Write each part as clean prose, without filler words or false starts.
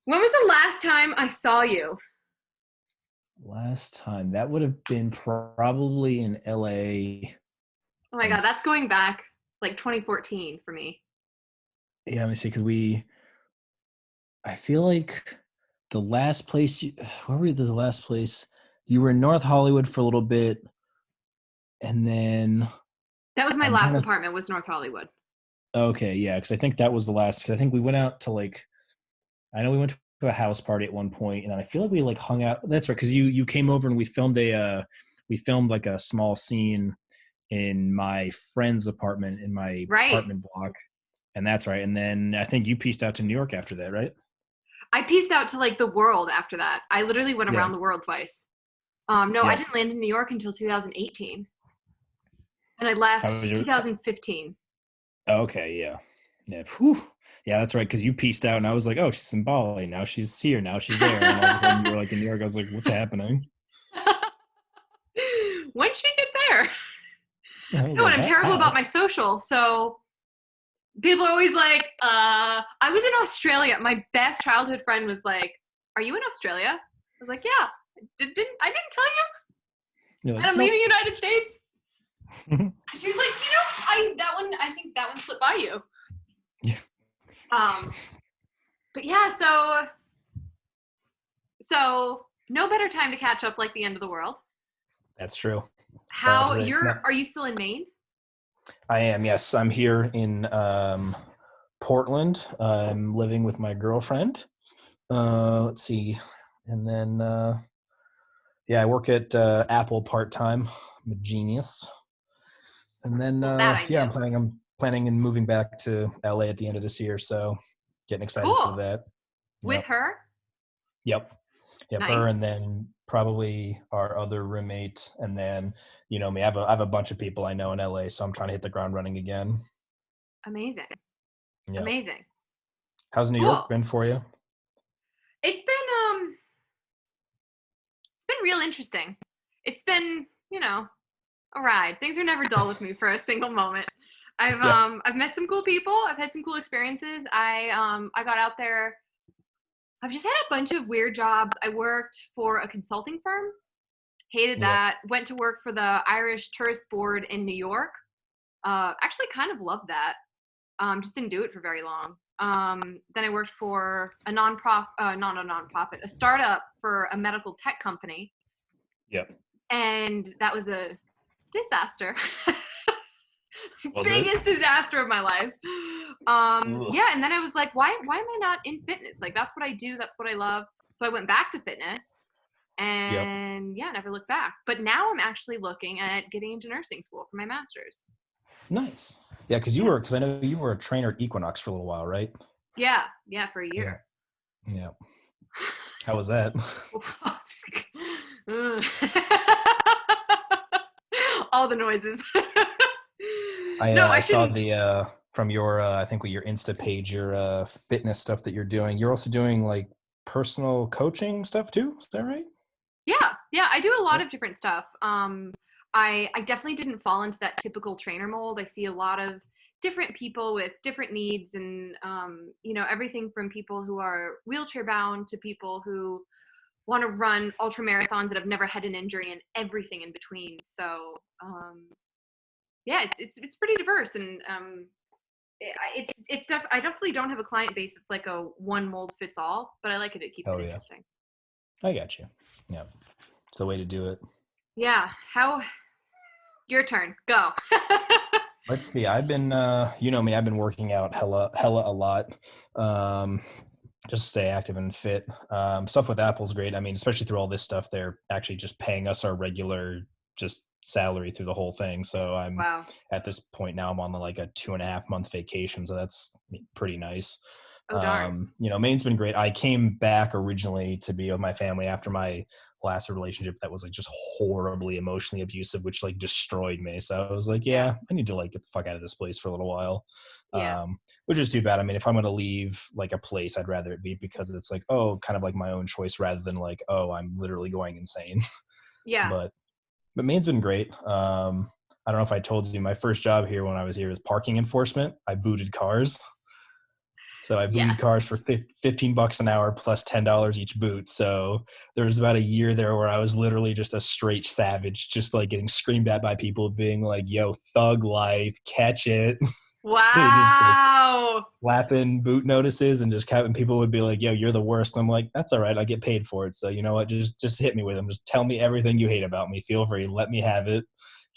When was the last time I saw you? Last time that would have been probably in LA. Oh my And God, that's going back like 2014 for me. yeah, let me see. I feel like the last place, where were you, the last place? You were in North Hollywood for a little bit. And then That was my I'm trying last to, apartment was North Hollywood. okay, yeah, because I think that was the last, because I think we went out to I know we went to a house party at one point, and then I feel like we like hung out. That's right, because you came over and we filmed like a small scene in my friend's apartment in my Right. apartment block, and that's right. And then I think you pieced out to New York after that, right? I pieced out to like the world after that. I literally went Yeah, around the world twice. No, I yeah. didn't land in New York until 2018. And I How was left your? 2015. Okay, yeah, yeah. Whew. Yeah, that's right. Because you pieced out, and I was like, oh, she's in Bali now. She's here now. She's there, and then all of a sudden you were like in New York. I was like, what's happening? When'd she get there? I was No, and like, I'm terrible about how? my social. So people are always like, I was in Australia. My best childhood friend was like, are you in Australia? I was like, yeah. I didn't tell you You're that like, I'm leaving nope. the United States? She was like, I think that one slipped by you. Yeah, Um, but yeah, so no better time to catch up like the end of the world. that's true. How No, are you still in Maine? I am. Yes, I'm here in Portland. I'm living with my girlfriend. Let's see, and then yeah, I work at Apple part time. I'm a genius. And then Well, that I yeah, knew. I'm planning and moving back to LA at the end of this year. So getting excited for Cool. that. With Yep, her? yep, yep. Her, and Nice. then probably our other roommate, and then you know me. I have a bunch of people I know in LA, so I'm trying to hit the ground running again. Amazing. Yep. Amazing. How's New Cool. York been for you? It's been it's been real interesting. It's been, a ride. Things are never dull with me for a single moment. Yeah, I've met some cool people. I've had some cool experiences. I got out there. I've just had a bunch of weird jobs. I worked for a consulting firm. Hated yep, that. Went to work for the Irish Tourist Board in New York. Actually kind of loved that. Just didn't do it for very long. Then I worked for a not a nonprofit, a startup for a medical tech company, yep. and that was a disaster. Was it? Biggest disaster of my life. Ugh. Yeah, and then I was like, why am I not in fitness? Like that's what I do, that's what I love. So I went back to fitness Yep. and yeah, never looked back. But now I'm actually looking at getting into nursing school for my master's. Nice. Yeah, Yeah. because I know you were a trainer at Equinox for a little while, right? Yeah, yeah, for a Yeah. year. Yeah. How was that? All the noises. No, I I saw shouldn't. the from your I think with your Insta page, your fitness stuff that you're doing. You're also doing like personal coaching stuff too. Is that right? Yeah, yeah, I do a lot Yep. of different stuff. I definitely didn't fall into that typical trainer mold. I see a lot of different people with different needs, and everything from people who are wheelchair bound to people who want to run ultra marathons that have never had an injury, and everything in between. So yeah, it's pretty diverse, and I definitely don't have a client base. It's like a one mold fits all, but I like it. It keeps it Oh yeah. interesting. I got you. Yeah. It's the way to do it. Yeah. How Your turn. Go. Let's see. I've been you know me, I've been working out hella a lot. Um just to stay active and fit. Stuff with Apple's great. I mean, especially through all this stuff, they're actually just paying us our regular just salary through the whole thing. So I'm Wow. at this point now, I'm on like a 2.5 month vacation. So that's pretty nice. Oh darn. Maine's been great. I came back originally to be with my family after my last relationship that was like just horribly emotionally abusive, which like destroyed me. So I was like, Yeah. yeah, I need to like get the fuck out of this place for a little while. Yeah. Which is too bad. I mean, if I'm going to leave like a place, I'd rather it be because it's like, oh, kind of like my own choice rather than like, oh, I'm literally going insane. Yeah. but but Maine's been great. I don't know if I told you my first job here when I was here was parking enforcement. I booted cars. So I booted Yes. cars for $15 an hour plus $10 each boot. So there was about a year there where I was literally just a straight savage, just like getting screamed at by people being like, yo, thug life, catch it. Just like Wow. slapping boot notices and just having people would be like, yo, you're the worst. I'm like, that's all right. I get paid for it. So you know what? Just hit me with them. Just tell me everything you hate about me. Feel free. Let me have it.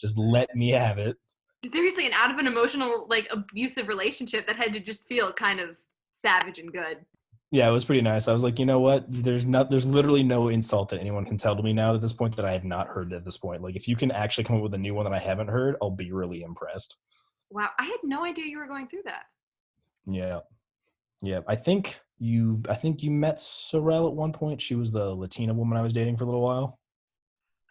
Just let me have it. Seriously, and out of an emotional, like abusive relationship that had to just feel kind of savage and good. Yeah, it was pretty nice. I was like, you know what? There's literally no insult that anyone can tell to me now at this point that I have not heard at this point. Like if you can actually come up with a new one that I haven't heard, I'll be really impressed. Wow, I had no idea you were going through that. Yeah. Yeah. I think you met Sorrel at one point. She was the Latina woman I was dating for a little while.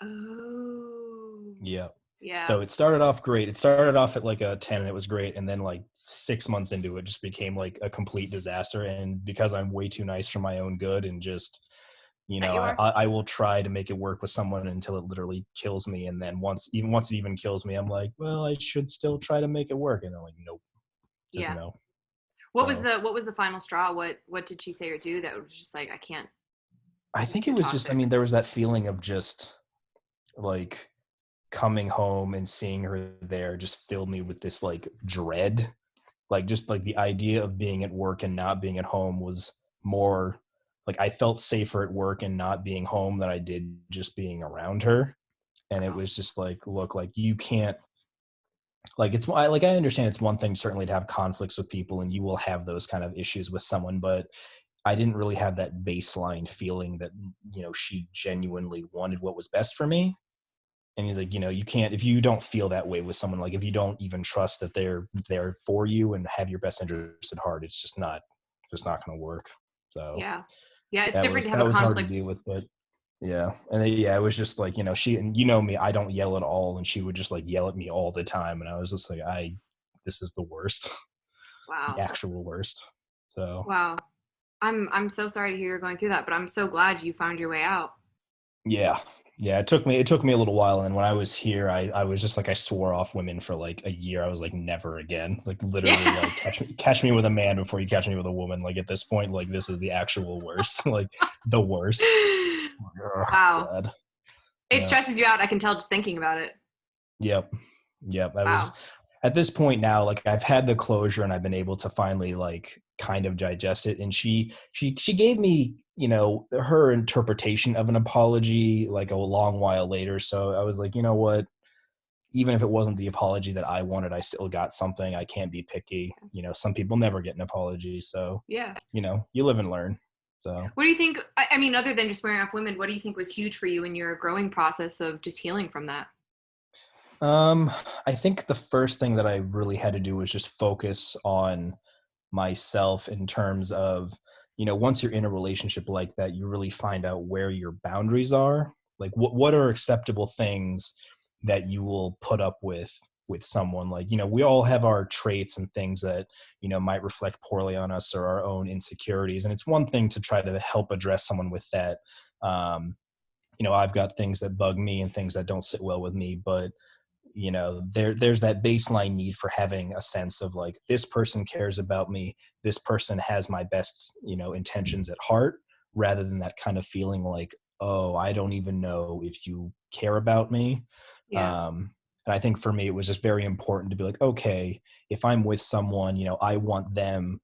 Oh, Yeah. yeah, So it started off great. It started off at like a 10 and it was great. And then like 6 months into it just became like a complete disaster. And because I'm way too nice for my own good and just, that you are. I will try to make it work with someone until it literally kills me. And then once it even kills me, I'm like, well, I should still try to make it work. And I'm like, nope, just Yeah. no. What was So the final straw? What did she say or do that was just like I can't? I It's just think it too was just, I toxic. mean, there was that feeling of just like coming home and seeing her there just filled me with this like dread. Like just like the idea of being at work and not being at home was more like I felt safer at work and not being home than I did just being around her. And it Wow. was just like, look, like you can't like I understand it's one thing certainly to have conflicts with people and you will have those kind of issues with someone, but I didn't really have that baseline feeling that she genuinely wanted what was best for me. And he's like, you can't, if you don't feel that way with someone, like if you don't even trust that they're there for you and have your best interest at heart, it's just not going to work. So Yeah, yeah. It's that different was to have that a was hard to conflict. deal with, but yeah. And then, yeah, it was just like, she, and me, I don't yell at all. And she would just like yell at me all the time. And I was just like, this is the worst, the Wow, actual worst. So wow. I'm so sorry to hear you're going through that, but I'm so glad you found your way out. yeah. Yeah, it took me a little while, and then when I was here, I was just like I swore off women for like a year. I was like never again. It's like literally Yeah. like catch me with a man before you catch me with a woman. Like at this point, like this is the actual worst, like the worst. Oh Wow. God, It yeah, stresses you out. I can tell just thinking about it. yep, yep. I was Wow. at this point now, like I've had the closure, and I've been able to finally like kind of digest it. And she gave me her interpretation of an apology like a long while later. So I was like, you know what, even if it wasn't the apology that I wanted, I still got something. I can't be picky. Some people never get an apology. So, Yeah. you live and learn. So, What do you think? I mean, other than just swearing off women, what do you think was huge for you in your growing process of just healing from that? um, I think the first thing that I really had to do was just focus on myself in terms of, once you're in a relationship like that, you really find out where your boundaries are. Like what are acceptable things that you will put up with someone. Like, we all have our traits and things that, might reflect poorly on us or our own insecurities. And it's one thing to try to help address someone with that. Um, I've got things that bug me and things that don't sit well with me, but there's that baseline need for having a sense of like this person cares about me, this person has my best intentions at heart, rather than that kind of feeling like, oh, I don't even know if you care about me. Yeah. And I think for me it was just very important to be like, okay, if I'm with someone, I want them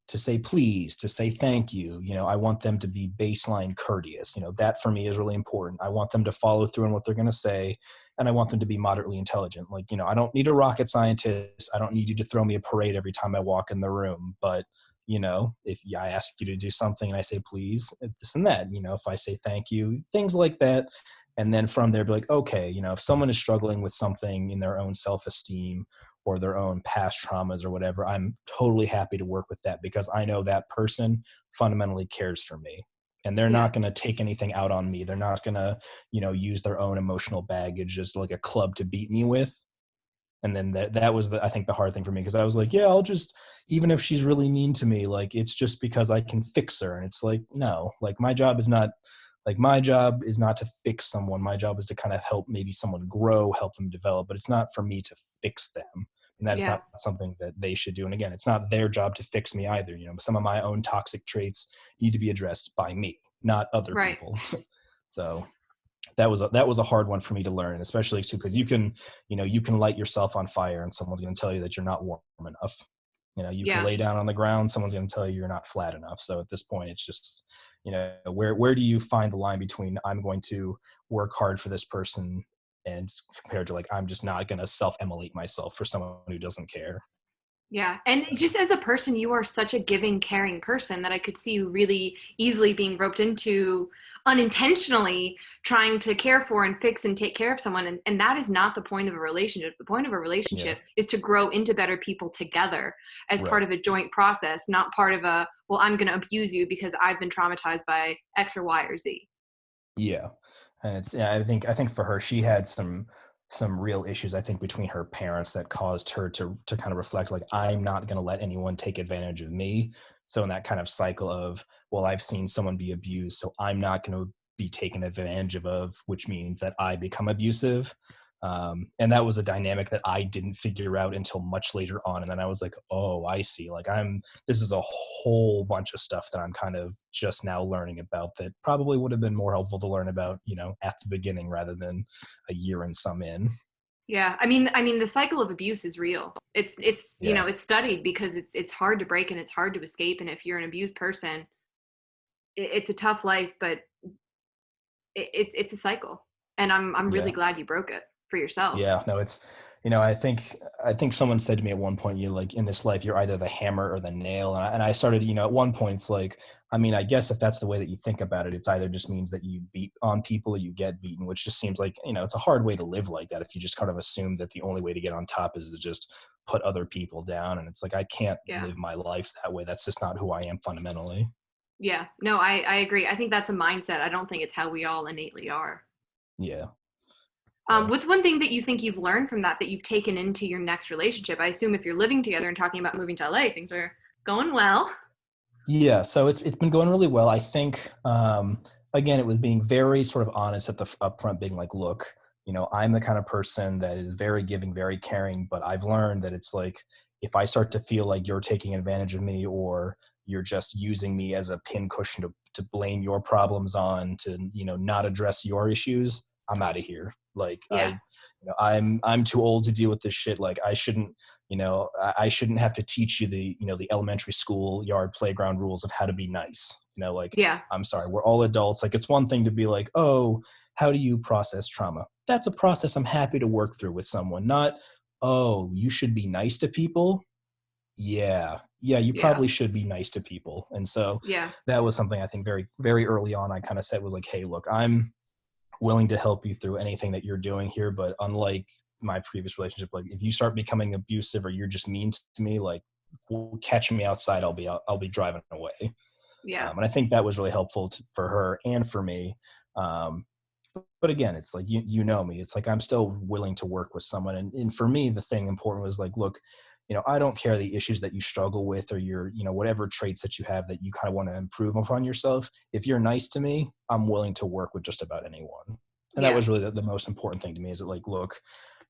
to say please, to say thank you. I want them to be baseline courteous. That for me is really important. I want them to follow through on what they're going to say, and I want them to be moderately intelligent. Like, I don't need a rocket scientist. I don't need you to throw me a parade every time I walk in the room. But, if I ask you to do something and I say please, this and that, if I say thank you, things like that. And then from there, be like, okay, if someone is struggling with something in their own self-esteem or their own past traumas or whatever, I'm totally happy to work with that because I know that person fundamentally cares for me. And they're Yeah. not going to take anything out on me. They're not going to, use their own emotional baggage as like a club to beat me with. And then that was I think the hard thing for me because I was like, yeah, I'll just, even if she's really mean to me, like it's just because I can fix her. And it's like, no, like my job is not to fix someone. My job is to kind of help maybe someone grow, help them develop, but it's not for me to fix them And that's Yeah. not something that they should do. And again, it's not their job to fix me either. Some of my own toxic traits need to be addressed by me, not other Right. people. So that was a hard one for me to learn, especially too, because you can light yourself on fire and someone's going to tell you that you're not warm enough. You can Yeah. lay down on the ground, someone's going to tell you you're not flat enough. So at this point, it's just, where do you find the line between I'm going to work hard for this person and compared to like I'm just not going to self-immolate myself for someone who doesn't care. Yeah. And just as a person, you are such a giving, caring person that I could see you really easily being roped into unintentionally trying to care for and fix and take care of someone. And that is not the point of a relationship. The point of a Yeah, relationship is to grow into better people together as part right. of a joint process, not part of a, well, I'm going to abuse you because I've been traumatized by X or Y or Z. Yeah, and it's yeah. I think for her, she had some real issues. I think between her parents that caused her to kind of reflect like I'm not going to let anyone take advantage of me. So in that kind of cycle of well, I've seen someone be abused, so I'm not going to be taken advantage of, which means that I become abusive. And that was a dynamic that I didn't figure out until much later on. And then I was like, oh, I see. Like this is a whole bunch of stuff that I'm kind of just now learning about that probably would have been more helpful to learn about, at the beginning rather than a year and some in. Yeah, I mean, the cycle of abuse is real. Yeah. It's studied because it's hard to break and it's hard to escape. And if you're an abused person, it's a tough life, but it's a cycle. And I'm really Yeah. glad you broke it for yourself. Yeah, no, I think someone said to me at one point, you like in this life, you're either the hammer or the nail. And I started, at one point, it's like, I mean, I guess if that's the way that you think about it, it's either just means that you beat on people or you get beaten, which just seems like, it's a hard way to live like that. If you just kind of assume that the only way to get on top is to just put other people down. And it's like, I can't Yeah. live my life that way. That's just not who I am fundamentally. Yeah. No, I agree. I think that's a mindset. I don't think it's how we all innately are. Yeah. Yeah. What's one thing that you think you've learned from that you've taken into your next relationship? I assume if you're living together and talking about moving to LA, things are going well. Yeah, so it's been going really well. I think again, it was being very sort of honest at the upfront, being like, look, I'm the kind of person that is very giving, very caring, but I've learned that it's like if I start to feel like you're taking advantage of me or you're just using me as a pin cushion to blame your problems on, to not address your issues, I'm out of here. Like Yeah. I'm too old to deal with this shit. Like I shouldn't have to teach you the elementary school yard playground rules of how to be nice. Like, Yeah. I'm sorry, we're all adults. Like, it's one thing to be like, oh, how do you process trauma? That's a process I'm happy to work through with someone, not, oh, you should be nice to people. Yeah, you Yeah. probably should be nice to people. And so Yeah. that was something I think very, very early on I kind of said was like, hey, look, I'm willing to help you through anything that you're doing here. But unlike my previous relationship, like if you start becoming abusive or you're just mean to me, like catch me outside, I'll be driving away. Yeah. And I think that was really helpful for her and for me. Um, but again, it's like, you know me, it's like, I'm still willing to work with someone. And for me, the thing important was like, look, I don't care the issues that you struggle with or your, whatever traits that you have that you kind of want to improve upon yourself. If you're nice to me, I'm willing to work with just about anyone. And that Yeah. was really the most important thing to me is that like, look,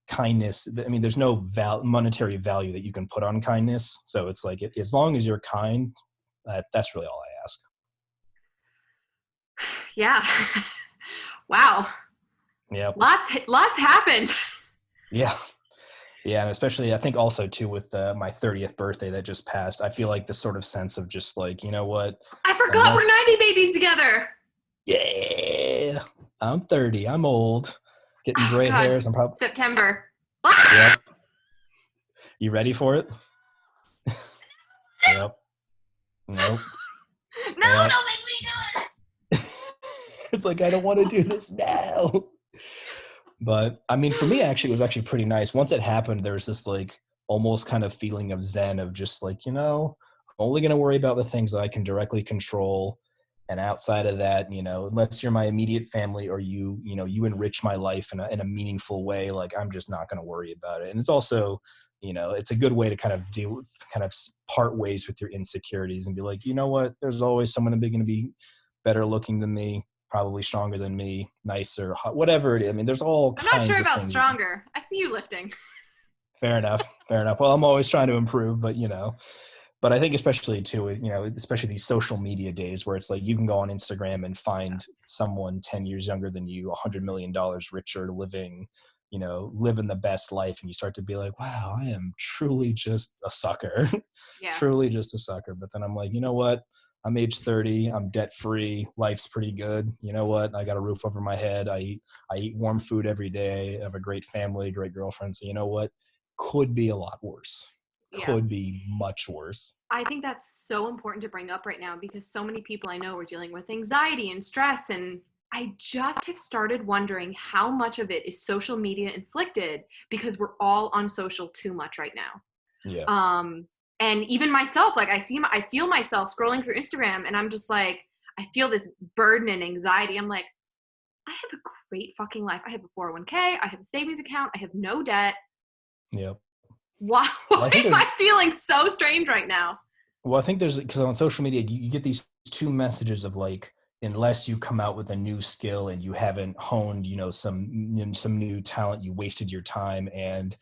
kindness, I mean, there's no monetary value that you can put on kindness. So it's like, as long as you're kind, that's really all I ask. Yeah. Wow. Yeah. Lots happened. Yeah. Yeah, and especially I think also too with my 30th birthday that just passed, I feel like this sort of sense of just like, you know what, I forgot we're unless 90 babies together. yeah, I'm 30, I'm old, getting Oh gray God. hairs. I'm probably September. Ah! yep. You ready for it? Yep. Nope. No, Yep. don't make me do it. It's like I don't want to do this now. But I mean, for me, actually, it was actually pretty nice. Once it happened, there was this like almost kind of feeling of zen of just like, I'm only going to worry about the things that I can directly control. And outside of that, unless you're my immediate family or you enrich my life in a meaningful way, like I'm just not going to worry about it. And it's also, it's a good way to kind of part ways with your insecurities and be like, you know what, there's always someone going to be better looking than me, probably stronger than me, nicer, whatever it is. I mean, there's all I'm not sure kinds of about things. stronger. I see you lifting. Fair enough. Fair enough. Well, I'm always trying to improve, but but I think especially too, especially these social media days where it's like you can go on Instagram and find someone 10 years younger than you, $100 million richer, living the best life. And you start to be like, wow, I am truly just a sucker, Yeah. truly just a sucker. But then I'm like, you know what? I'm age 30. I'm debt free. Life's pretty good. You know what? I got a roof over my head. I eat warm food every day. I have a great family, great girlfriend. So you know what? Could be a lot worse. Yeah. Could be much worse. I think that's so important to bring up right now because so many people I know are dealing with anxiety and stress, and I just have started wondering how much of it is social media inflicted because we're all on social too much right now. Yeah. And even myself, like I feel myself scrolling through Instagram and I'm just like, I feel this burden and anxiety. I'm like, I have a great fucking life. I have a 401k. I have a savings account. I have no debt. Yeah. Why Well, am I feeling so strange right now? Well, I think because on social media, you get these two messages of like, unless you come out with a new skill and you haven't honed, some new talent, you wasted your time and,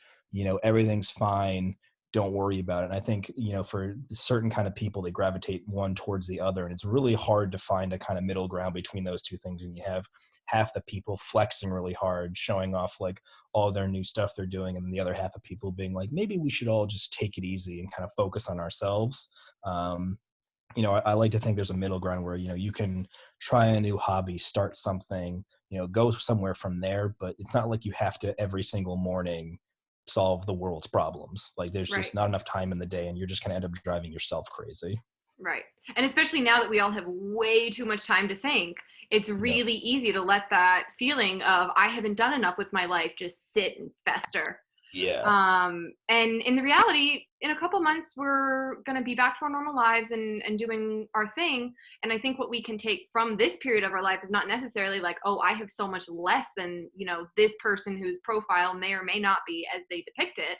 everything's fine. Don't worry about it. And I think, for certain kind of people, they gravitate one towards the other. And it's really hard to find a kind of middle ground between those two things. And you have half the people flexing really hard, showing off like all their new stuff they're doing. And then the other half of people being like, maybe we should all just take it easy and kind of focus on ourselves. I like to think there's a middle ground where, you can try a new hobby, start something, go somewhere from there, but it's not like you have to every single morning solve the world's problems. Like there's Right. just not enough time in the day and you're just going to end up driving yourself crazy. Right. And especially now that we all have way too much time to think, it's really easy to let that feeling of I haven't done enough with my life just sit and fester. Yeah. And in the reality, in a couple months, we're going to be back to our normal lives and doing our thing. And I think what we can take from this period of our life is not necessarily like, oh, I have so much less than, this person whose profile may or may not be as they depict it.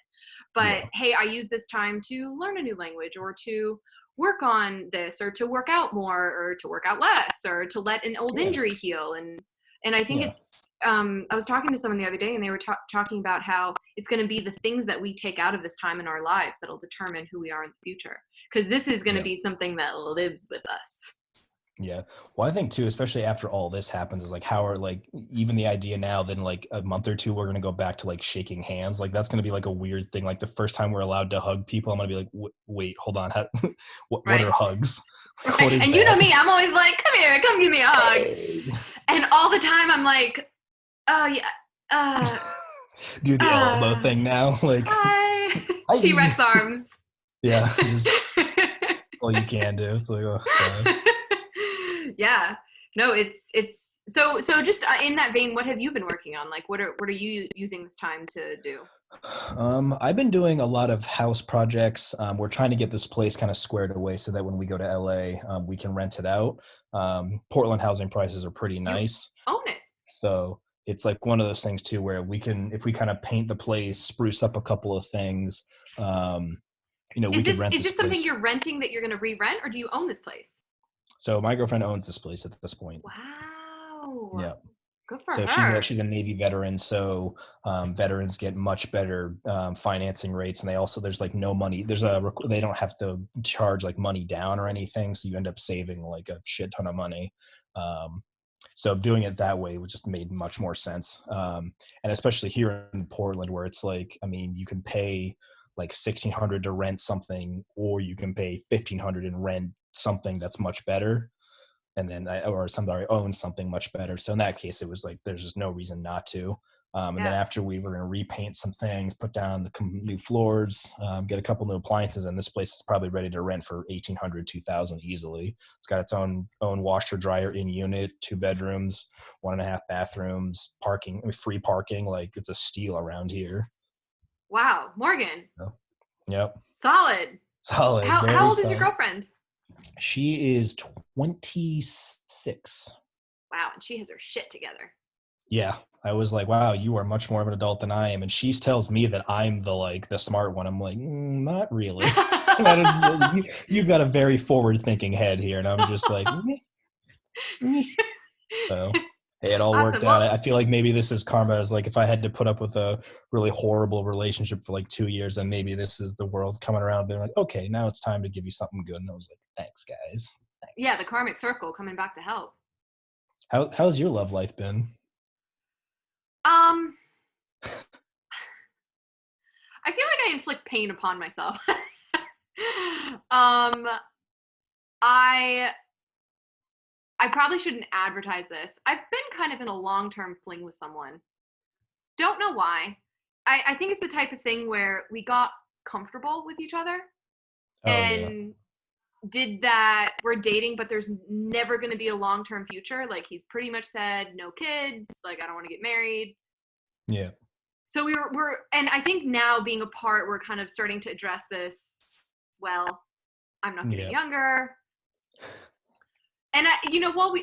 But hey, I use this time to learn a new language or to work on this or to work out more or to work out less or to let an old injury heal. And I think it's, I was talking to someone the other day and they were talking about how it's going to be the things that we take out of this time in our lives that'll determine who we are in the future. Because this is going to be something that lives with us. Yeah. Well, I think too, especially after all this happens, is like how are like even the idea now then like a month or two, we're going to go back to like shaking hands. Like that's going to be like a weird thing. Like the first time we're allowed to hug people, I'm going to be like, wait, hold on. What are hugs? Right. What is and that? You know me, I'm always like, come here, come give me a hug. And all the time I'm like, oh yeah. Do the elbow thing now. Like hi. T-Rex arms. Yeah. That's all you can do. It's like, oh, God. Yeah. No, it's so just in that vein, what have you been working on? Like what are you using this time to do? I've been doing a lot of house projects. We're trying to get this place kind of squared away so that when we go to LA, we can rent it out. Portland housing prices are pretty nice. You own it. So it's like one of those things too, where if we kind of paint the place, spruce up a couple of things, we can rent this. Is this something you're renting that you're going to re-rent, or do you own this place? So my girlfriend owns this place at this point. Wow. Yeah. Good for her. So she's a Navy veteran. So veterans get much better financing rates, and there's like no money. They don't have to charge like money down or anything. So you end up saving like a shit ton of money. So doing it that way just made much more sense. And especially here in Portland, where it's like, I mean, you can pay like $1,600 to rent something, or you can pay $1,500 and rent something that's much better. And then or somebody owns something much better. So in that case, it was like, there's just no reason not to. Then after we were going to repaint some things, put down the new floors, get a couple new appliances, and this place is probably ready to rent for $1,800, $2,000 easily. It's got its own washer dryer in unit, 2 bedrooms, 1.5 bathrooms, parking, free parking. Like it's a steal around here. Wow. Morgan. Yep. Solid. How old is your girlfriend? She is 26. Wow. And she has her shit together. Yeah. I was like, wow, you are much more of an adult than I am. And she tells me that I'm the smart one. I'm like, not really. You've got a very forward thinking head here. And I'm just like, So Hey, it all worked Awesome. out. Well, I feel like maybe this is karma. As like if I had to put up with a really horrible relationship for like 2 years, then maybe this is the world coming around being like, okay, now it's time to give you something good. And I was like, thanks, guys. yeah, the Thanks. karmic circle coming back to help. How's your love life been? Um, I feel like I inflict pain upon myself. um, I I probably shouldn't advertise this. I've been kind of in a long-term fling with someone. Don't know why. I think it's the type of thing where we got comfortable with each other Oh yeah, and did that. We're dating, but there's never going to be a long-term future. Like he's pretty much said, no kids. Like I don't want to get married. yeah, So and I think now being apart, we're kind of starting to address this. Well, I'm not getting yeah, younger. And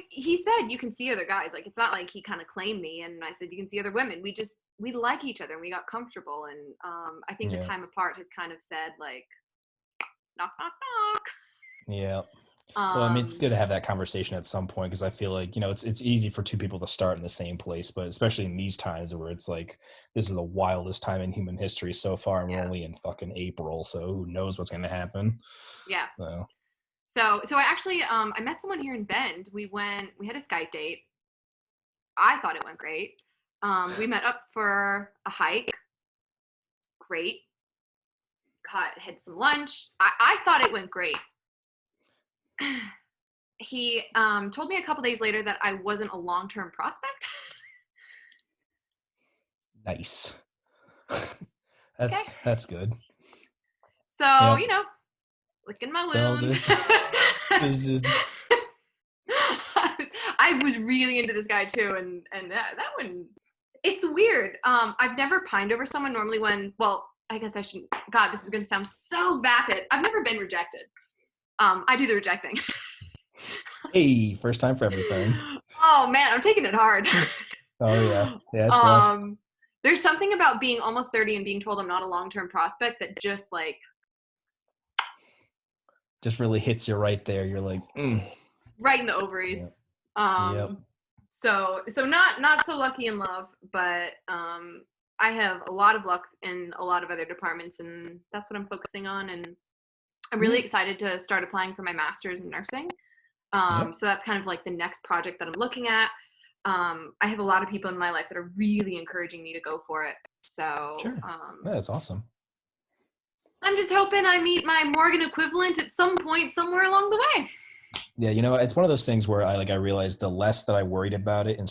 he said you can see other guys. Like it's not like he kind of claimed me, and I said you can see other women. We like each other, and we got comfortable. And I think the yeah, time apart has kind of said like knock knock yeah. knock. Well, I mean, it's good to have that conversation at some point because I feel like it's easy for two people to start in the same place, but especially in these times where it's like this is the wildest time in human history so far, and we're Yeah, only in fucking April, so who knows what's going to happen? yeah. So So I actually I met someone here in Bend. We had a Skype date. I thought it went great. We met up for a hike. Great. Had some lunch. I thought it went great. He told me a couple days later that I wasn't a long-term prospect. nice. Okay. That's good. So, Yep. licking my Still wounds. just I was really into this guy too, and that one, it's weird. I've never pined over someone normally well, I guess I shouldn't. God, this is going to sound so vapid. I've never been rejected. I do the rejecting. hey, first time for everything. Oh man, I'm taking it hard. Oh yeah, it's rough. um, there's something about being almost 30 and being told I'm not a long-term prospect that just like Just really hits you right there. You're like, right in the ovaries. yep, yep. Um, so not so lucky in love, but I have a lot of luck in a lot of other departments, and that's what I'm focusing on. And I'm really Yeah. excited to start applying for my master's in nursing. Yep. So that's kind of like the next project that I'm looking at. I have a lot of people in my life that are really encouraging me to go for it. So Sure. Yeah, that's awesome. I'm just hoping I meet my Morgan equivalent at some point somewhere along the way. Yeah, it's one of those things where I realized the less that I worried about it and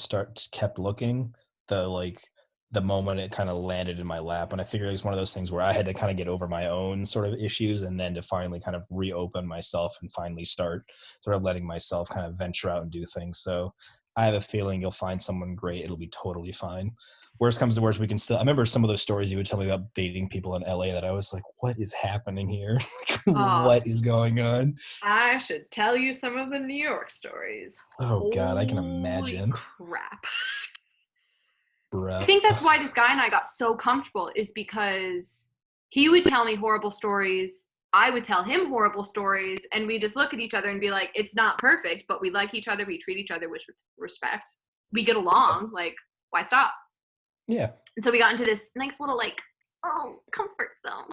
kept looking, the moment it kind of landed in my lap. And I figured it was one of those things where I had to kind of get over my own sort of issues and then to finally kind of reopen myself and finally start sort of letting myself kind of venture out and do things. So I have a feeling you'll find someone great. It'll be totally fine. Worst comes to worst, we can still. I remember some of those stories you would tell me about dating people in LA that I was like, what is happening here? Oh, What is going on? I should tell you some of the New York stories. Oh God, I can Holy imagine. crap. I Bruh. think that's why this guy and I got so comfortable is because he would tell me horrible stories. I would tell him horrible stories, and we just look at each other and be like, it's not perfect, but we like each other. We treat each other with respect. We get along. Like, why stop? Yeah. And so we got into this nice little, like, comfort zone.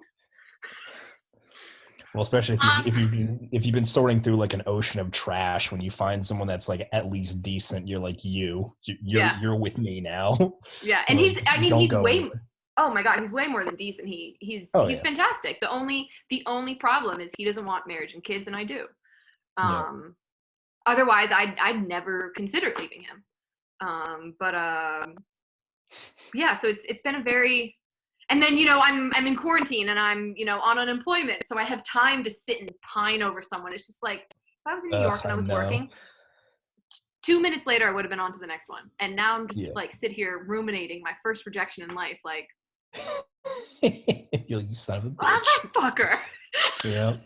Well, especially Um, if you've been sorting through like an ocean of trash, when you find someone that's like at least decent, you're like yeah. you're with me now. Yeah. And Like, don't he's go way, anywhere. oh my God, he's way more than decent. Oh He's yeah. fantastic. The only problem is he doesn't want marriage and kids, and I do. Yeah. Otherwise I'd never consider leaving him. But yeah, so it's been a very, and then I'm in quarantine and I'm on unemployment, so I have time to sit and pine over someone. It's just like if I was in New York and I I was know. working, 2 minutes later I would have been on to the next one, and now I'm just Yeah. like sit here ruminating my first rejection in life, like You're like, you son of a bitch. motherfucker. Yeah.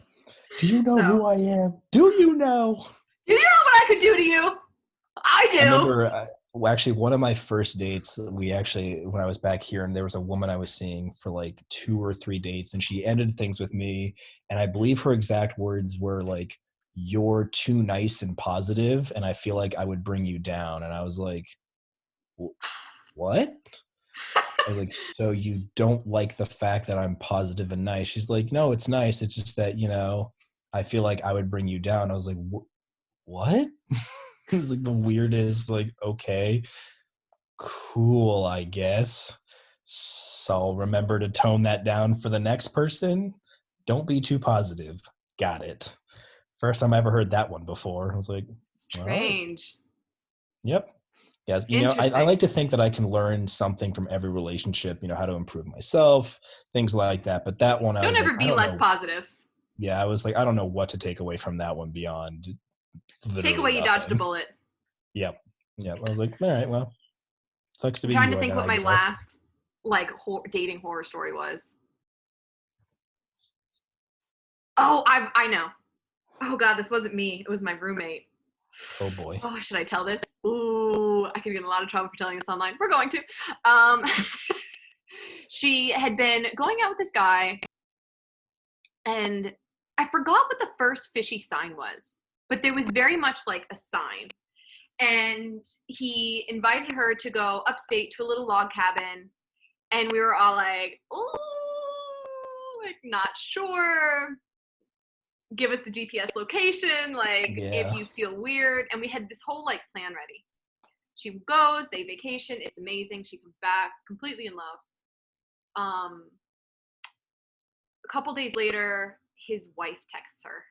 Do you know So who I am? Do you know? do you know what I could do to you? I I do. remember well, actually one of my first dates, when I was back here, and there was a woman I was seeing for like 2 or 3 dates, and she ended things with me. And I believe her exact words were like, "You're too nice and positive, and I feel like I would bring you down." And I was like, What? I was like, so you don't like the fact that I'm positive and nice? She's like, no, it's nice. It's just that, I feel like I would bring you down. I was like, what? It was like the weirdest, like, okay, cool, I guess. So I'll remember to tone that down for the next person. Don't be too positive. Got it. First time I ever heard that one before. I was like, all right. Strange. Yep. Yes. I Interesting. like to think that I can learn something from every relationship, how to improve myself, things like that. But that one, I Don't was like, ever I be don't less know. positive. Yeah, I was like, I don't know what to take away from that one beyond Take literally away, you dodged a nothing. bullet. Yep. Yep. I was like, all right, well, sucks to I'm be trying you, to think then, what I my guess. last like dating horror story was. Oh, I know. Oh God, this wasn't me. It was my roommate. Oh boy. Oh, should I tell this? Ooh, I could get in a lot of trouble for telling this online. We're going to. Um, she had been going out with this guy, and I forgot what the first fishy sign was, but there was very much like a sign. And he invited her to go upstate to a little log cabin, and we were all like, ooh, like not sure. Give us the GPS location, like if Yeah. you feel weird. And we had this whole like plan ready. She goes, they vacation, it's amazing. She comes back completely in love. A couple days later, his wife texts her.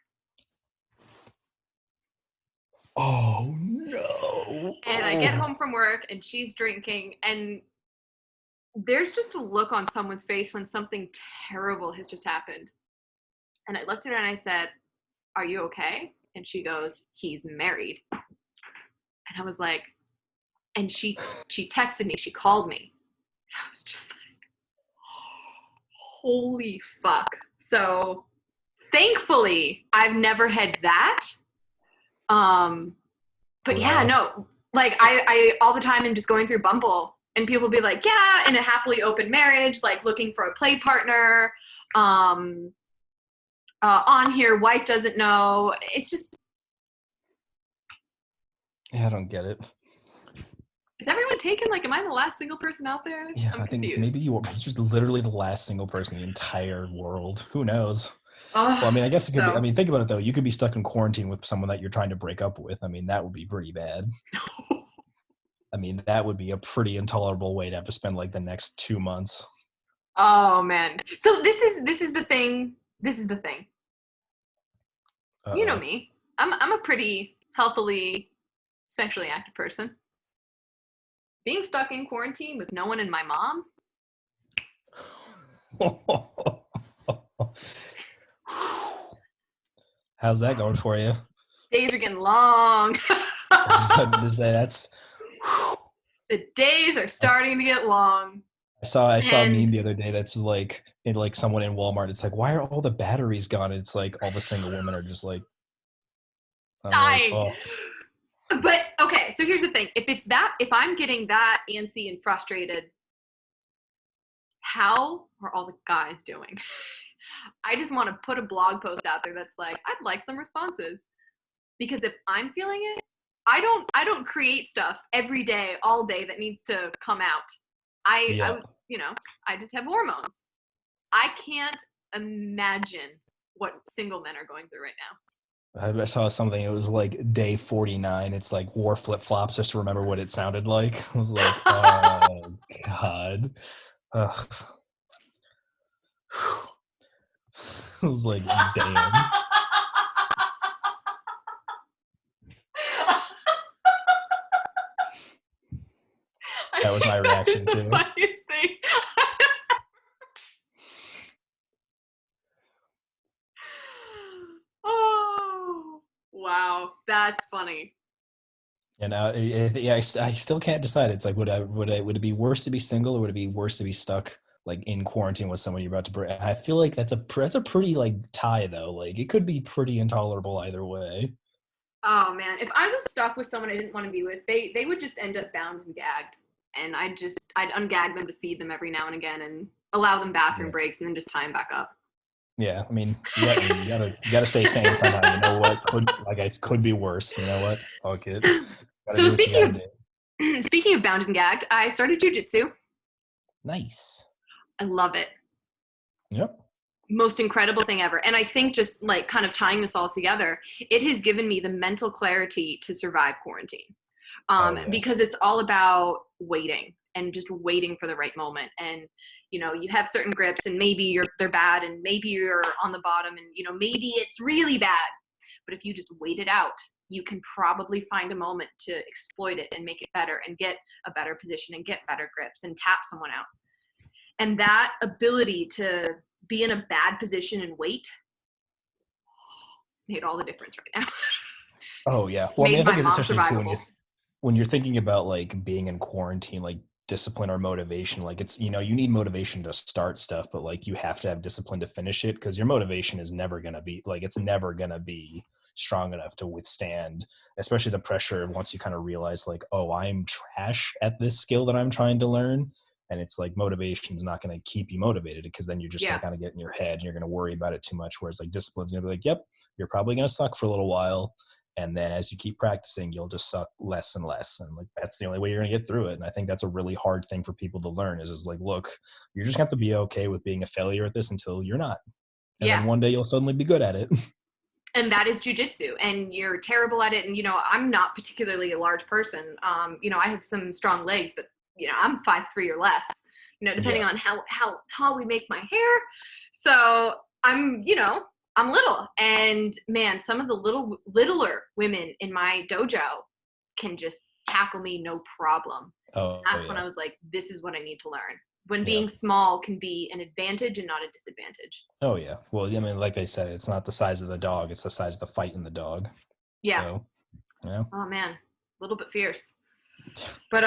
Oh no. And I get home from work and she's drinking, and there's just a look on someone's face when something terrible has just happened. And I looked at her and I said, "Are you okay?" And she goes, "He's married." And I was like, and she texted me, she called me. I was just like, holy fuck. So thankfully I've never had that. But yeah, Rough. no, like I all the time am just going through Bumble and people be like, yeah, in a happily open marriage, like looking for a play partner. On here, wife doesn't know. It's just, Yeah, I don't get it. is everyone taken? Like, am I the last single person out there? Yeah, I'm I think maybe confused. you were just literally the last single person in the entire world. Who knows? Well, I Oh, mean, I guess it could be. I so mean, think about it though. You could be stuck in quarantine with someone that you're trying to break up with. I mean, that would be pretty bad. I mean, that would be a pretty intolerable way to have to spend like the next 2 months. oh man. So this is the thing. This is the thing. You know Uh me. I'm a pretty healthily sexually active person. Being stuck in quarantine with no one and my mom. oh. How's that going for you? Days are getting long. I was about to say that's. The days are starting to get long. I saw a And meme the other day that's like someone in Walmart. It's like, why are all the batteries gone? And it's like all the single women are just like, I'm like, dying. oh, But okay, so here's the thing. If I'm getting that antsy and frustrated, how are all the guys doing? I just want to put a blog post out there that's like, I'd like some responses. Because if I'm feeling it, I don't create stuff every day, all day that needs to come out. yeah. I just have hormones. I can't imagine what single men are going through right now. I saw something. It was like day 49. It's like wore flip flops just to remember what it sounded like. I was like, oh god. Ugh. I was like, damn. I That was my think that is reaction the too. funniest thing. Oh, wow, that's funny. And yeah, I still can't decide. It's like, would it be worse to be single, or would it be worse to be stuck like in quarantine with someone you're about to break? I feel like that's a pretty like tie though. Like it could be pretty intolerable either way. Oh man, if I was stuck with someone I didn't want to be with, they would just end up bound and gagged, and I'd ungag them to feed them every now and again and allow them bathroom Yeah, breaks and then just tie them back up. yeah. I mean, you gotta stay sane somehow. You know what? Could be worse. You know what? Fuck it. Gotta So do what you speaking gotta of do. Speaking of bound and gagged, I started jujitsu. Nice. I love it. Yep. Most incredible thing ever. And I think just like kind of tying this all together, it has given me the mental clarity to survive quarantine. Oh yeah. Because it's all about waiting and just waiting for the right moment. And you have certain grips, and maybe they're bad, and maybe you're on the bottom, and maybe it's really bad. But if you just wait it out, you can probably find a moment to exploit it and make it better and get a better position and get better grips and tap someone out. And that ability to be in a bad position and wait, it's made all the difference right now. Oh yeah. It's Well, I mean, made I my think it's mom especially too survivable. when you're thinking about like being in quarantine, like discipline or motivation, like it's you need motivation to start stuff, but like you have to have discipline to finish it because your motivation is never gonna be like it's never gonna be strong enough to withstand, especially the pressure once you kind of realize like, oh, I'm trash at this skill that I'm trying to learn. And it's like motivation's not going to keep you motivated because then you're just going Yeah. to kind of get in your head and you're going to worry about it too much. Whereas like discipline's going to be like, yep, you're probably going to suck for a little while. And then as you keep practicing, you'll just suck less and less. And like, that's the only way you're going to get through it. And I think that's a really hard thing for people to learn is like, look, you're just going to have to be okay with being a failure at this until you're not. And Yeah. then one day you'll suddenly be good at it. And that is jujitsu, and you're terrible at it. And I'm not particularly a large person. I have some strong legs, but I'm 5'3" or less. Depending Yeah. on how tall we make my hair. So I'm little, and man, some of the littler women in my dojo can just tackle me no problem. Oh, That's when yeah. I was like, this is what I need to learn. When Yeah. being small can be an advantage and not a disadvantage. Oh, yeah. Well, I mean, like they said, it's not the size of the dog, it's the size of the fight in the dog. Yeah. So, you know. Oh man, a little bit fierce. But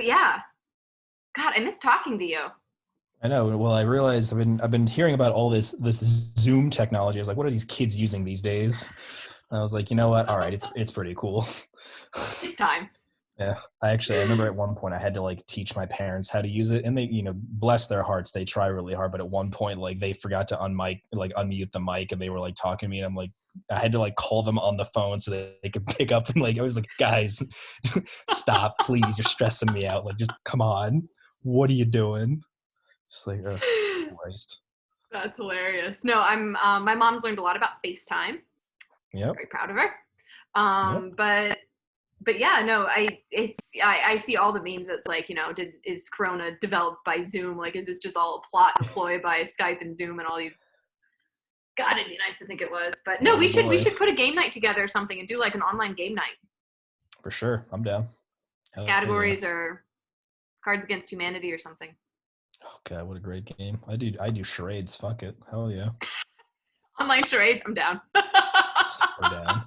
yeah. God, I miss talking to you. I know. Well, I realize I've been hearing about all this Zoom technology. I was like, what are these kids using these days? And I was like, you know what? All right, it's pretty cool. It's time. Yeah, I remember at one point I had to like teach my parents how to use it, and they, bless their hearts, they try really hard. But at one point, like they forgot to unmute the mic, and they were like talking to me, and I'm like, I had to like call them on the phone so that they could pick up. And like I was like, guys, stop, please, you're stressing me out. Like, just come on, what are you doing? Just like, oh, Christ. That's hilarious. No, I'm my mom's learned a lot about FaceTime. Yep. Very proud of her. Yep. But yeah, no, I see all the memes that's like, is Corona developed by Zoom? Like, is this just all a plot ploy by Skype and Zoom and all these? God, it'd be nice to think it was. But no, Oh, we boy. should put a game night together or something and do like an online game night. For sure. I'm down. Categories or Cards Against Humanity or something. Oh god, what a great game. I do charades. Fuck it. Hell yeah. Online charades, I'm down. So down.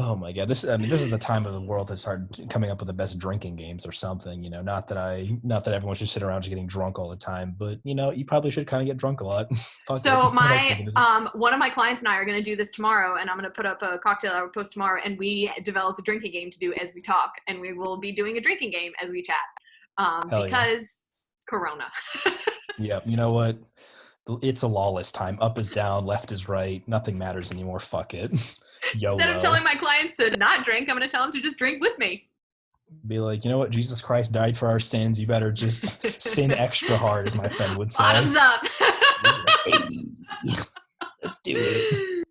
Oh my god, this is the time of the world to start coming up with the best drinking games or something. Not that everyone should sit around just getting drunk all the time, but you probably should kind of get drunk a lot. Fuck So it. one of my clients and I are going to do this tomorrow, and I'm going to put up a cocktail hour post tomorrow, and we developed a drinking game to do as we talk, and we will be doing a drinking game as we chat, because Corona. Yeah, you know what? It's a lawless time. Up is down, left is right. Nothing matters anymore. Fuck it. YOLO. Instead of telling my clients to not drink, I'm going to tell them to just drink with me. Be like, you know what? Jesus Christ died for our sins. You better just sin extra hard, as my friend would say. Bottoms up. Let's do it.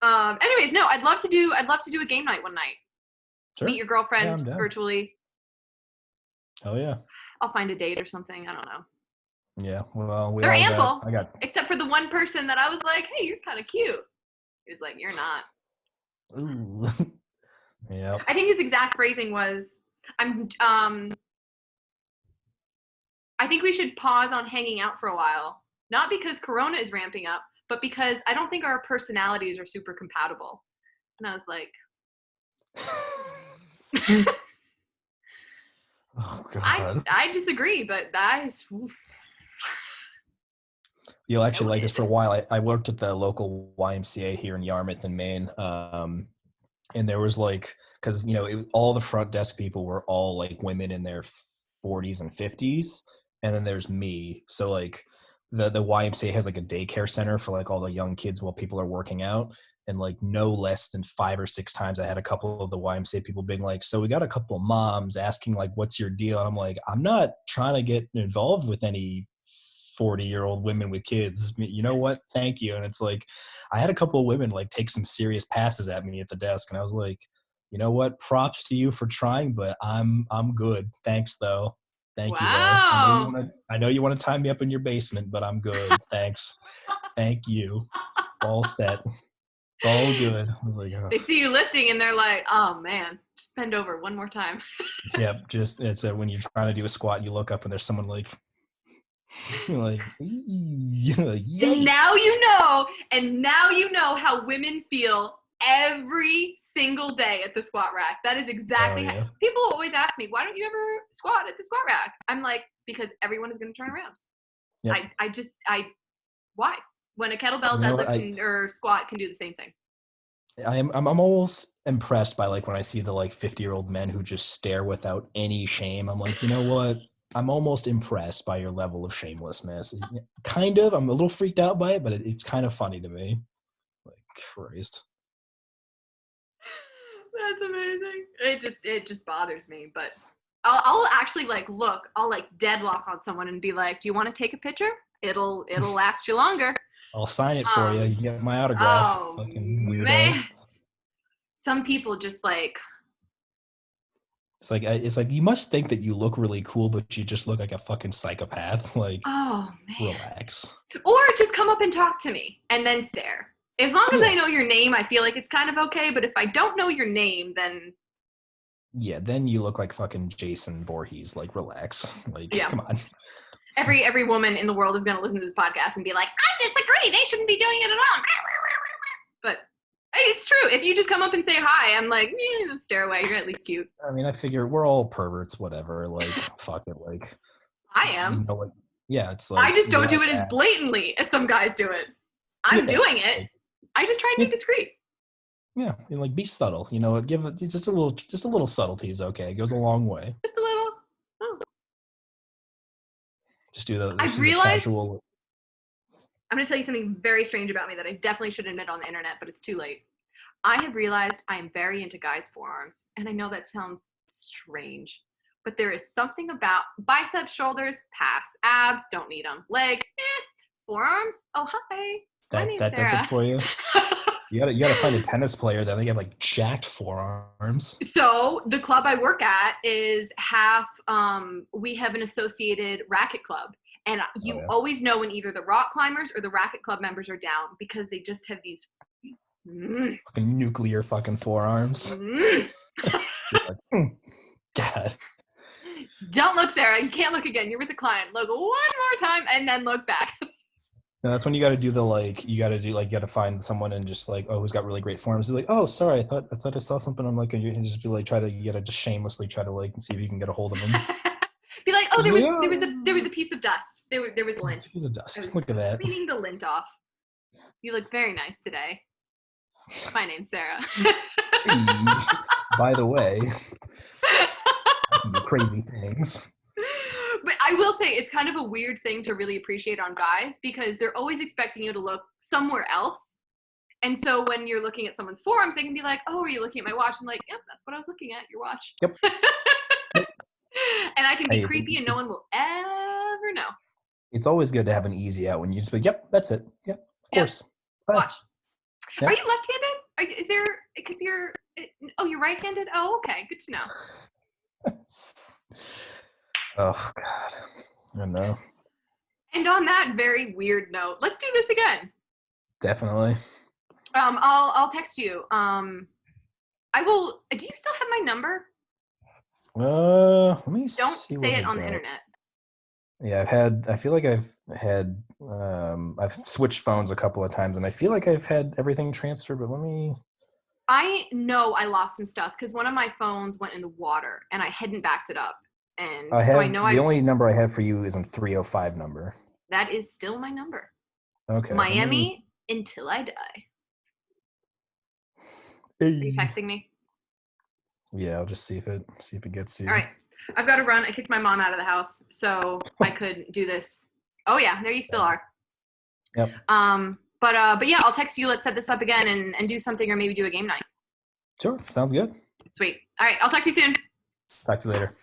Anyways, no, I'd love to do a game night one night. Sure. Meet your girlfriend virtually. Oh yeah. I'll find a date or something. I don't know. Yeah. Well, they're ample. Except for the one person that I was like, "Hey, you're kind of cute." He was like, "You're not." Ooh. Yeah. I think his exact phrasing was, I think we should pause on hanging out for a while. Not because Corona is ramping up, but because I don't think our personalities are super compatible. And I was like, oh god. I disagree, but that is. You'll actually like this. For a while, I worked at the local YMCA here in Yarmouth in Maine. And there was like, because all the front desk people were all like women in their 40s and 50s, and then there's me. So like the YMCA has like a daycare center for like all the young kids while people are working out, And like no less than 5 or 6 times I had a couple of the YMCA people being like, so we got a couple of moms asking like, what's your deal? And I'm like, I'm not trying to get involved with any 40-year-old women with kids. You know what? Thank you. And it's like, I had a couple of women like take some serious passes at me at the desk. And I was like, you know what? Props to you for trying, but I'm good. Thanks though. Thank you though. Wow. I know you want to tie me up in your basement, but I'm good. Thanks. Thank you. All set. It's all good. I was like, oh. They see you lifting and they're like, oh man, just bend over one more time. Yep. Just it's when you're trying to do a squat, you look up and there's someone like, you're like, yikes. And now you know how women feel every single day at the squat rack. That is exactly how people always ask me, why don't you ever squat at the squat rack? I'm like, because everyone is going to turn around. Yep. Why? When a kettlebell deadlift or squat can do the same thing. I'm almost impressed by like when I see the like 50-year-old men who just stare without any shame. I'm like, you know what? I'm almost impressed by your level of shamelessness. Kind of. I'm a little freaked out by it, but it's kind of funny to me. Like, Christ. That's amazing. It just bothers me, but I'll actually like look. I'll like deadlock on someone and be like, "Do you want to take a picture? It'll last you longer." I'll sign it for you. You can get my autograph. Oh, fucking weirdo. Man. Some people just like. It's like you must think that you look really cool, but you just look like a fucking psychopath. Like, oh man, relax. Or just come up and talk to me and then stare. As long as I know your name, I feel like it's kind of okay. But if I don't know your name, then then you look like fucking Jason Voorhees. Like, relax. Like, come on. Every woman in the world is going to listen to this podcast and be like, I disagree. They shouldn't be doing it at all. But hey, it's true. If you just come up and say hi, I'm like, stare away. You're at least cute. I mean, I figure we're all perverts, whatever. Like, fuck it. Like, I am. You know, like, yeah, it's like. I just don't do it as blatantly as some guys do it. I'm doing it. Like, I just try and be discreet. Yeah, and like be subtle. You know, give it just a little subtlety is okay. It goes a long way. Just a little. Oh. Just do the. I've realized. I'm going to tell you something very strange about me that I definitely should admit on the internet, but it's too late. I have realized I am very into guys' forearms, and I know that sounds strange, but there is something about biceps, shoulders, pass, abs, don't need them, legs, forearms. Oh hi, my name's Sarah. That does it for you. You gotta find a tennis player that they have like jacked forearms. So the club I work at is half. We have an associated racket club, and you always know when either the rock climbers or the racket club members are down because they just have these fucking nuclear fucking forearms. God. Don't look, Sarah. You can't look again. You're with the client. Look one more time and then look back. No, that's when you got to do you got to find someone and just like, who's got really great forms. They're like, oh, sorry, I thought I saw something. I'm like, and you can just be like, you got to just shamelessly try to like see if you can get a hold of them. Be like, oh, there was a piece of dust. There was lint. A piece of dust. Look at that. Cleaning the lint off. You look very nice today. My name's Sarah. By the way, I can do crazy things. But I will say it's kind of a weird thing to really appreciate on guys because they're always expecting you to look somewhere else. And so when you're looking at someone's forearms, they can be like, oh, are you looking at my watch? I'm like, yep, that's what I was looking at, your watch. Yep. And I can be creepy and no one will ever know. It's always good to have an easy out when you just be, yep, that's it. Yep, of course. Watch. Yep. Are you left-handed? Because you're right-handed? Oh, okay. Good to know. Oh, God. I know. And on that very weird note, let's do this again. Definitely. I'll text you. I will. Do you still have my number? Let me Don't say it on the internet. Yeah, I feel like I've switched phones a couple of times and I feel like I've had everything transferred, but I know I lost some stuff because one of my phones went in the water and I hadn't backed it up. And the only number I have for you is a 305 number. That is still my number. Okay. Miami until I die. Are you texting me? Yeah, I'll just see if it gets you. All right. I've got to run. I kicked my mom out of the house, so I could do this. Oh yeah, there you still are. Yep. But But yeah, I'll text you. Let's set this up again and do something, or maybe do a game night. Sure. Sounds good. Sweet. All right. I'll talk to you soon. Talk to you later.